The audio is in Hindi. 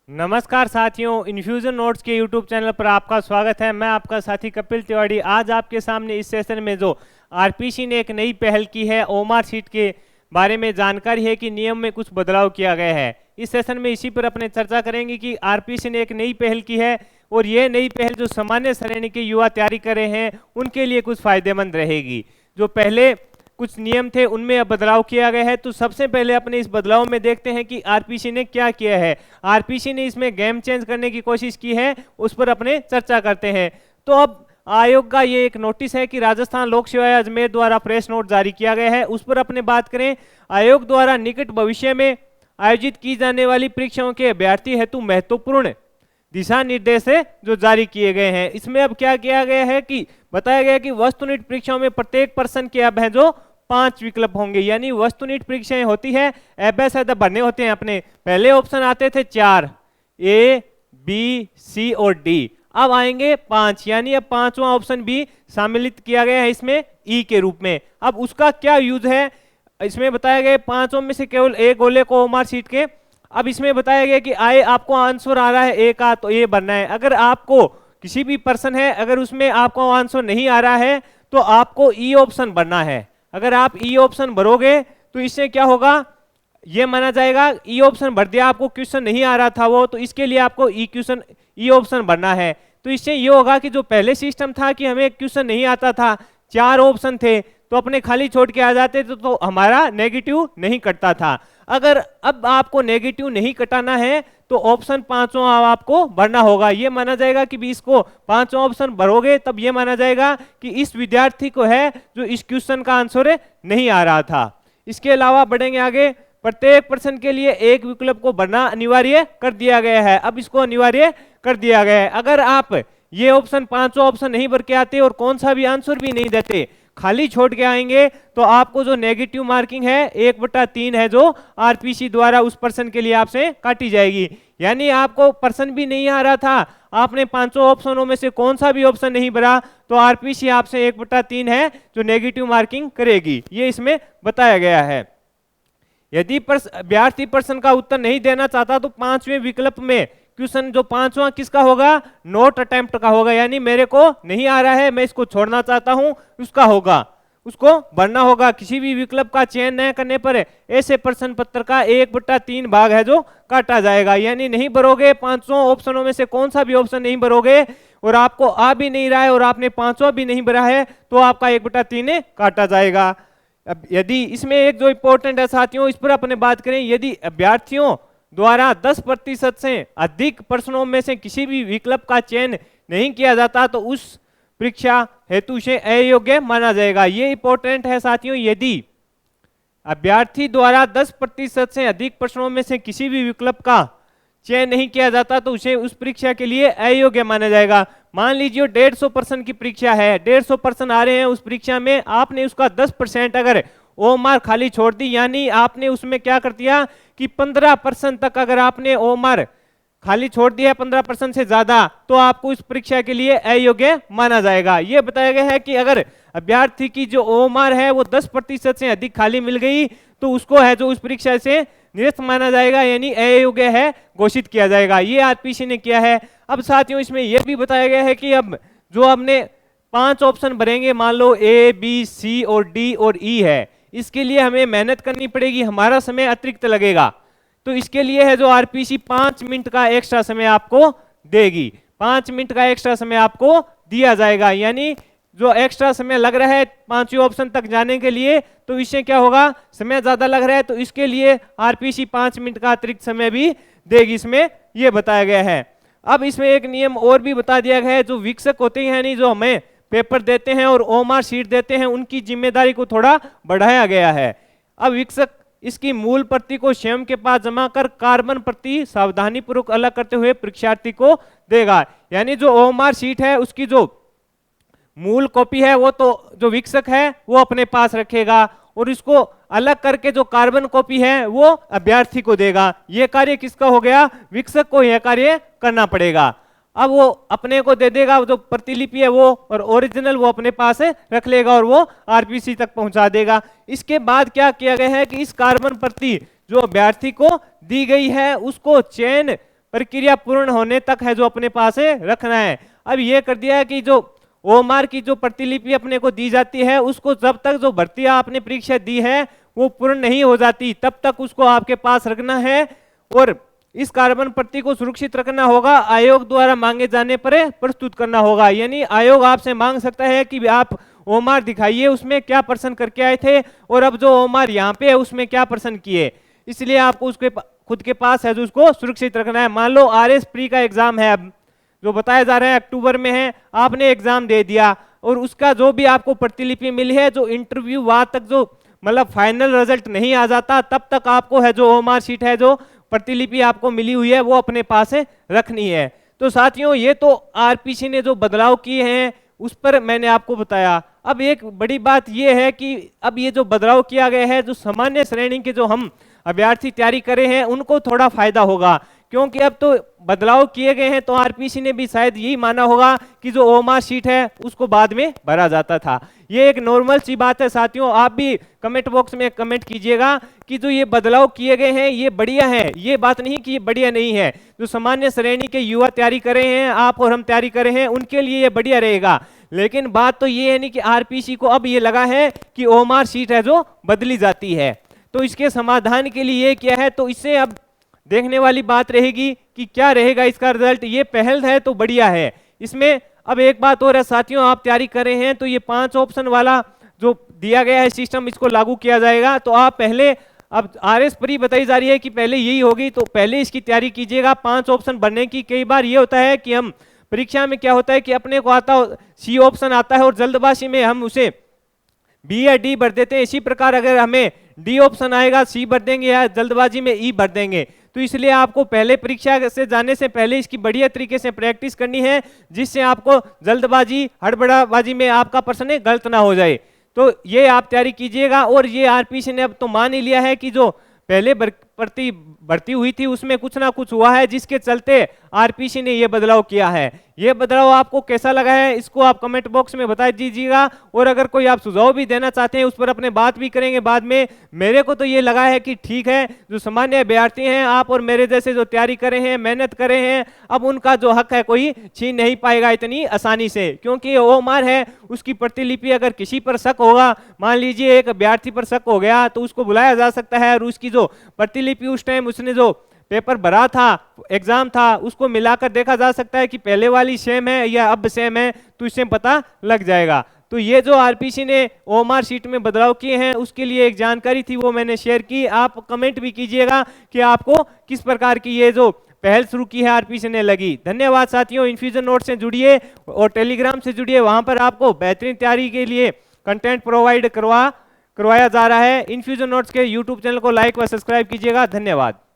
नमस्कार साथियों, इन्फ्यूजन नोट्स के यूट्यूब चैनल पर आपका स्वागत है। मैं आपका साथी कपिल तिवारी। आज आपके सामने इस सेशन में जो आरपीसी ने एक नई पहल की है, ओएमआर शीट के बारे में जानकारी है कि नियम में कुछ बदलाव किया गया है। इस सेशन में इसी पर अपने चर्चा करेंगे कि आरपीसी ने एक नई पहल की है और ये नई पहल जो सामान्य श्रेणी के युवा तैयारी कर रहे हैं उनके लिए कुछ फायदेमंद रहेगी। जो पहले कुछ नियम थे उनमें अब बदलाव किया गया है। तो सबसे पहले अपने इस बदलाव में देखते हैं कि आरपीसी ने क्या किया है। आरपीसी ने इसमें गेम चेंज करने की कोशिश की है, उस पर अपने चर्चा करते हैं। तो अब आयोग का ये एक नोटिस है कि राजस्थान लोक सेवा अजमेर द्वारा प्रेस नोट जारी किया गया है, उस पर अपने बात करें। आयोग द्वारा निकट भविष्य में आयोजित की जाने वाली परीक्षाओं के अभ्यर्थी हेतु महत्वपूर्ण दिशा निर्देश है जो जारी किए गए हैं। इसमें अब क्या किया गया है कि बताया गया कि वस्तुनिष्ठ परीक्षाओं में प्रत्येक पर्सन के अब है जो 5 विकल्प होंगे, यानी वस्तुनिष्ठ परीक्षाएं होती है एबेसड भरने होते हैं अपने। पहले ऑप्शन आते थे 4, ए बी सी और डी। अब आएंगे 5, यानी अब 5वां ऑप्शन भी सम्मिलित किया गया है इसमें ई के रूप में। अब उसका क्या यूज है, इसमें बताया गया 5 में से केवल एक गोले को ओएमआर शीट के। अब इसमें बताया गया कि आए आपको आंसर आ रहा है ए का, तो ए भरना है। अगर आपको किसी भी पर्सन है, अगर उसमें आपको आंसर नहीं आ रहा है तो आपको ई ऑप्शन भरना है। अगर आप ई ऑप्शन भरोगे तो इससे क्या होगा, ये माना जाएगा ई ऑप्शन भर दिया, आपको क्वेश्चन नहीं आ रहा था वो, तो इसके लिए आपको ई ऑप्शन भरना है। तो इससे ये होगा कि जो पहले सिस्टम था कि हमें क्वेश्चन नहीं आता था, 4 ऑप्शन थे तो अपने खाली छोड़ के आ जाते थे तो हमारा नेगेटिव नहीं कटता था। अगर अब आपको नेगेटिव नहीं कटाना है तो ऑप्शन 5वां आपको भरना होगा। ये माना जाएगा कि भी इसको 5वां ऑप्शन भरोगे तब ये माना जाएगा कि इस विद्यार्थी को है जो इस क्वेश्चन का आंसर नहीं आ रहा था। इसके अलावा बढ़ेंगे आगे, प्रत्येक पर्सन के लिए एक विकल्प को भरना अनिवार्य कर दिया गया है। अब इसको अनिवार्य कर दिया गया है। अगर आप ये ऑप्शन 5वां ऑप्शन नहीं भर के आते और कौन सा भी आंसर भी नहीं देते, खाली छोड़ के आएंगे, तो आपको जो नेगेटिव मार्किंग है 1/3 है जो आरपीसी द्वारा उस पर्सन के लिए आपसे काटी जाएगी। यानी आपको पर्सन भी नहीं आ रहा था, आपने 5 ऑप्शनों में से कौन सा भी ऑप्शन नहीं भरा, तो आरपीसी आपसे 1/3 है जो नेगेटिव मार्किंग करेगी। ये इसमें बताया गया है। यदि अभ्यर्थी पर्सन का उत्तर नहीं देना चाहता तो 5वें विकल्प में क्वेश्चन जो 5वां किसका होगा, नोट अटेम्प्ट का होगा, यानी मेरे को नहीं आ रहा है मैं इसको छोड़ना चाहता हूं, उसका होगा, उसको भरना होगा। किसी भी विकल्प का चयन न करने पर ऐसे प्रश्न पत्र का 1/3 भाग है जो काटा जाएगा। यानी नहीं भरोगे 5 ऑप्शनों में से कौन सा भी ऑप्शन नहीं भरोगे और आपको आ भी नहीं रहा है और आपने 5वां भी नहीं भरा है तो आपका 1/3 काटा जाएगा। अब यदि इसमें एक जो इंपॉर्टेंट है साथियों, इस पर अपने बात करें, यदि अभ्यर्थियों द्वारा 10% से अधिक प्रश्नों में से किसी भी विकल्प का चयन नहीं किया जाता तो उस परीक्षा हेतु से अयोग्य माना जाएगा। ये इंपॉर्टेंट है साथियों। यदि अभ्यर्थी द्वारा 10% से अधिक प्रश्नों में से किसी भी विकल्प का चयन नहीं किया जाता तो उसे उस परीक्षा के लिए अयोग्य माना जाएगा। मान लीजिए 150 पर्सन की परीक्षा है, 150 पर्सन आ रहे हैं उस परीक्षा में, आपने उसका 10% अगर ओएमआर खाली छोड़ दी, यानी आपने उसमें क्या कर दिया कि 15% तक अगर आपने ओएमआर खाली छोड़ दिया 15% से ज्यादा, तो आपको इस परीक्षा के लिए अयोग्य माना जाएगा। यह बताया गया है कि अगर अभ्यर्थी की जो ओएमआर है वो 10% से अधिक खाली मिल गई तो उसको है जो उस परीक्षा से निरस्त माना जाएगा, यानी अयोग्य है घोषित किया जाएगा। ये आरपीसी ने किया है। अब साथियों इसमें यह भी बताया गया है कि अब जो हमने 5 ऑप्शन भरेंगे, मान लो ए बी सी और डी और ई है, इसके लिए हमें मेहनत करनी पड़ेगी, हमारा समय अतिरिक्त लगेगा। तो इसके लिए है जो आरपीसी 5 मिनट का एक्स्ट्रा समय आपको देगी, 5 मिनट का एक्स्ट्रा समय आपको दिया जाएगा। यानी जो एक्स्ट्रा समय लग रहा है 5वें ऑप्शन तक जाने के लिए, तो इससे क्या होगा, समय ज्यादा लग रहा है तो इसके लिए आरपीसी 5 मिनट का अतिरिक्त समय भी देगी, इसमें यह बताया गया है। अब इसमें एक नियम और भी बता दिया गया है, जो विकसक होते हैं यानी जो हमें पेपर देते हैं और ओएमआर शीट देते हैं, उनकी जिम्मेदारी को थोड़ा बढ़ाया गया है। अब विकसक इसकी मूल प्रति को स्वयं के पास जमा कर कार्बन प्रति सावधानी पूर्वक अलग करते हुए परीक्षार्थी को देगा। यानी जो ओएमआर शीट है उसकी जो मूल कॉपी है वो तो जो विकसक है वो अपने पास रखेगा और इसको अलग करके जो कार्बन कॉपी है वो अभ्यर्थी को देगा। ये कार्य किसका हो गया, विकसक को यह कार्य करना पड़ेगा। अब वो अपने को दे देगा, जो प्रतिलिपि है वो, और ओरिजिनल वो अपने पास रख लेगा और वो आरपीसी तक पहुंचा देगा। इसके बाद क्या किया गया है कि इस कार्बन प्रति जो अभ्यर्थी को दी गई है उसको चयन प्रक्रिया पूर्ण होने तक है जो अपने पास है रखना है। अब ये कर दिया है कि जो ओएमआर की जो प्रतिलिपि अपने को दी जाती है उसको जब तक जो भर्ती आपने परीक्षा दी है वो पूर्ण नहीं हो जाती तब तक उसको आपके पास रखना है और इस कार्बन प्रति को सुरक्षित रखना होगा। आयोग द्वारा मांगे जाने पर प्रस्तुत करना होगा, यानी आयोग आपसे मांग सकता है कि आप ओएमआर दिखाइए उसमें क्या प्रश्न करके आए थे और अब जो ओएमआर यहाँ पे है उसमें क्या प्रश्न किए, इसलिए आपको उसके खुद के पास है जो उसको सुरक्षित रखना है। मान लो आरएस प्री का एग्जाम है, अब जो बताया जा रहा है अक्टूबर में है, आपने एग्जाम दे दिया और उसका जो भी आपको प्रतिलिपि मिली है, जो इंटरव्यू वहां तक जो मतलब फाइनल रिजल्ट नहीं आ जाता तब तक आपको है जो ओएमआर शीट है जो प्रतिलिपि आपको मिली हुई है वो अपने पास है रखनी है। तो साथियों ये तो आरपीसी ने जो बदलाव किए हैं उस पर मैंने आपको बताया। अब एक बड़ी बात ये है कि अब ये जो बदलाव किया गया है जो सामान्य श्रेणी के जो हम अभ्यर्थी तैयारी करे हैं उनको थोड़ा फायदा होगा, क्योंकि अब तो बदलाव किए गए हैं तो आरपीसी ने भी शायद यही माना होगा कि जो ओएमआर शीट है उसको बाद में भरा जाता था। ये एक नॉर्मल सी बात है साथियों, आप भी कमेंट बॉक्स में कमेंट कीजिएगा कि जो ये बदलाव किए गए हैं ये बढ़िया है, ये बात नहीं कि ये बढ़िया नहीं है। जो सामान्य श्रेणी के युवा तैयारी कर रहे हैं, आप और हम तैयारी कर रहे हैं, उनके लिए ये बढ़िया रहेगा। लेकिन बात तो ये है नहीं कि आरपीसी को अब ये लगा है कि ओएमआर शीट है जो बदली जाती है, तो इसके समाधान के लिए ये क्या है, तो इससे अब देखने वाली बात रहेगी कि क्या रहेगा इसका रिजल्ट। ये पहल है तो बढ़िया है। इसमें अब एक बात और है साथियों, आप तैयारी कर रहे हैं तो ये 5 ऑप्शन वाला जो दिया गया है सिस्टम इसको लागू किया जाएगा। तो आप पहले, अब आरएस प्री बताई जा रही है कि पहले यही होगी तो पहले इसकी तैयारी कीजिएगा 5 ऑप्शन भरने की। कई बार ये होता है कि हम परीक्षा में क्या होता है कि अपने को आता सी ऑप्शन आता है और जल्दबाजी में हम उसे बी या डी भर देते हैं। इसी प्रकार अगर हमें डी ऑप्शन आएगा सी भर देंगे या जल्दबाजी में ई भर देंगे। तो इसलिए आपको पहले परीक्षा से जाने से पहले इसकी बढ़िया तरीके से प्रैक्टिस करनी है, जिससे आपको जल्दबाजी हड़बड़ाबाजी में आपका प्रश्न गलत ना हो जाए। तो ये आप तैयारी कीजिएगा। और ये आरपीसी ने अब तो मान ही लिया है कि जो पहले भर्ती हुई थी उसमें कुछ ना कुछ हुआ है, जिसके चलते आरपीसी ने ये बदलाव किया है। ये बदलाव आपको कैसा लगा है इसको आप कमेंट बॉक्स में बता दीजिएगा। और अगर कोई आप सुझाव भी देना चाहते हैं उस पर अपने बात भी करेंगे बाद में। मेरे को तो ये लगा है कि ठीक है, जो सामान्य अभ्यर्थी हैं, आप और मेरे जैसे जो तैयारी करे हैं, मेहनत करे हैं, अब उनका जो हक है कोई छीन नहीं पाएगा इतनी आसानी से, क्योंकि ओएमआर है उसकी प्रतिलिपि अगर किसी पर शक होगा, मान लीजिए एक अभ्यर्थी पर शक हो गया तो उसको बुलाया जा सकता है और उसकी जो प्रतिलिपि उस टाइम उसने जो पेपर भरा था, एग्जाम था, उसको मिलाकर देखा जा सकता है कि पहले वाली सेम है या अब सेम है, तो इससे पता लग जाएगा। तो ये जो आरपीसी ने ओएमआर शीट में बदलाव किए हैं उसके लिए एक जानकारी थी वो मैंने शेयर की। आप कमेंट भी कीजिएगा कि आपको किस प्रकार की ये जो पहल शुरू की है आरपीसी ने लगी। धन्यवाद साथियों। इन्फ्यूजन नोट से जुड़िए और टेलीग्राम से जुड़िए, वहां पर आपको बेहतरीन तैयारी के लिए कंटेंट प्रोवाइड करवाया जा रहा है। इन्फ्यूजन नोट्स के यूट्यूब चैनल को लाइक व सब्सक्राइब कीजिएगा। धन्यवाद।